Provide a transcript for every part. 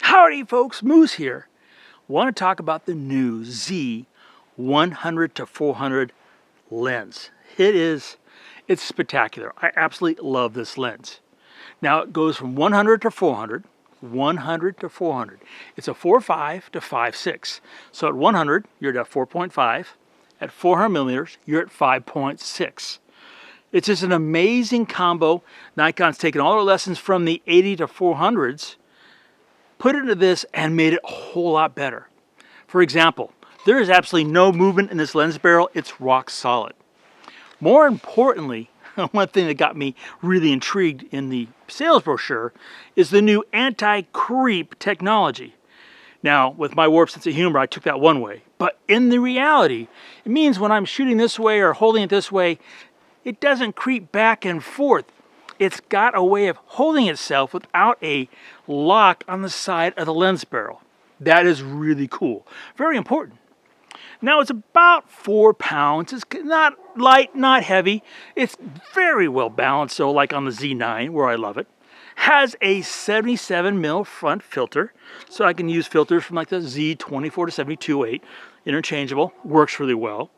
Howdy folks, Moose here. Want to talk about the new Z100 to 400 lens. It's spectacular. I absolutely love this lens. Now it goes from 100 to 400, 100 to 400. It's a 4.5 to 5.6. So at 100, you're at 4.5. At 400 millimeters, you're at 5.6. It's just an amazing combo. Nikon's taken all their lessons from the 80 to 400s, put it into this and made it a whole lot better. For example, there is absolutely no movement in this lens barrel. It's rock solid. More importantly, one thing that got me really intrigued in the sales brochure is the new anti-creep technology. Now, with my warped sense of humor, I took that one way. But in the reality, it means when I'm shooting this way or holding it this way, it doesn't creep back and forth. It's got a way of holding itself without a lock on the side of the lens barrel. That is really cool. Very important. Now it's about 4 pounds. It's not light, not heavy. It's very well balanced, so like on the Z9 where I love it. Has a 77 mil front filter, so I can use filters from like the Z24 to 72.8, interchangeable, works really well.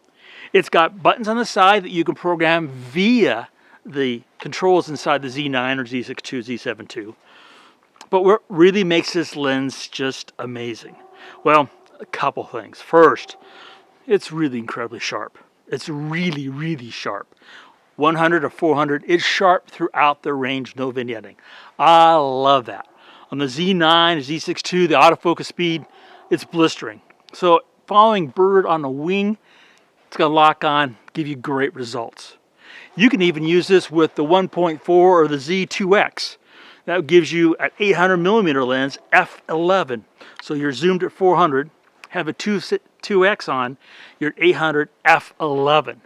It's got buttons on the side that you can program via the controls inside the Z9 or Z62, Z72. But what really makes this lens just amazing? Well, a couple things. First, it's really incredibly sharp. It's really, really sharp. 100 to 400, it's sharp throughout the range, no vignetting. I love that. On the Z9, Z62, the autofocus speed, it's blistering. So following bird on the wing, it's gonna lock on, give you great results. You can even use this with the 1.4 or the Z2X. That gives you an 800 millimeter lens, f11. So you're zoomed at 400, have a 2X on, you're at 800 f11.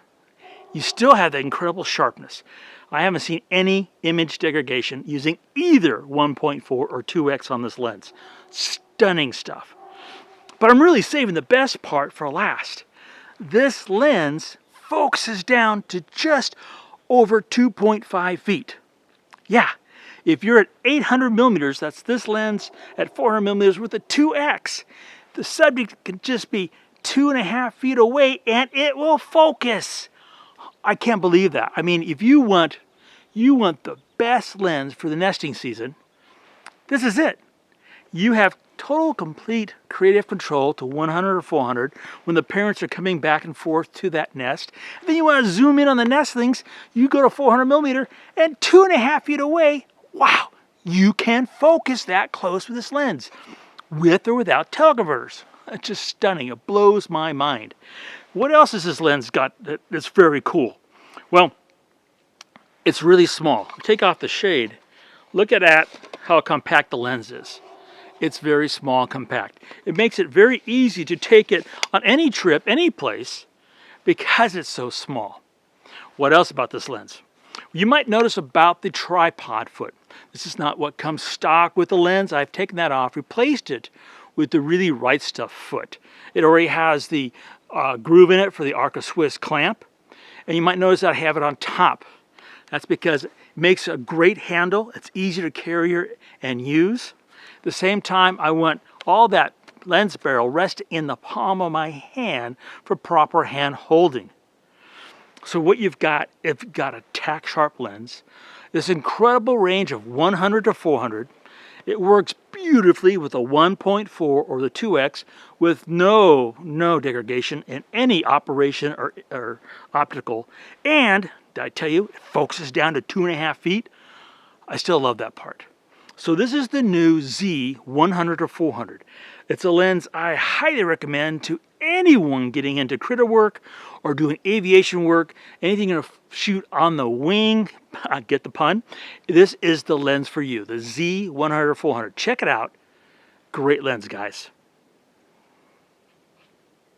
You still have that incredible sharpness. I haven't seen any image degradation using either 1.4 or 2X on this lens. Stunning stuff. But I'm really saving the best part for last. This lens focuses down to just over 2.5 feet. Yeah, if you're at 800 millimeters, that's this lens at 400 millimeters with a 2X, the subject can just be 2.5 feet away and it will focus. I can't believe that. I mean, if you want the best lens for the nesting season, this is it. You have total, complete creative control to 100 or 400 when the parents are coming back and forth to that nest. And then you want to zoom in on the nestlings, you go to 400 millimeter and 2.5 feet away, wow, you can focus that close with this lens, with or without teleconverters. It's just stunning. It blows my mind. What else has this lens got that's very cool? Well, it's really small. Take off the shade. Look at how compact the lens is. It's very small and compact. It makes it very easy to take it on any trip, any place, because it's so small. What else about this lens? You might notice about the tripod foot. This is not what comes stock with the lens. I've taken that off, replaced it with the really right stuff foot. It already has the groove in it for the Arca Swiss clamp. And you might notice that I have it on top. That's because it makes a great handle. It's easy to carry and use. At the same time, I want all that lens barrel resting in the palm of my hand for proper hand holding. So what you've got a tack sharp lens, this incredible range of 100 to 400. It works beautifully with a 1.4 or the 2X with no degradation in any operation or optical. And did I tell you, it focuses down to 2.5 feet. I still love that part. So this is the new Z100 or 400. It's a lens I highly recommend to anyone getting into critter work or doing aviation work, anything to shoot on the wing, get the pun. This is the lens for you, the Z100 or 400. Check it out. Great lens, guys.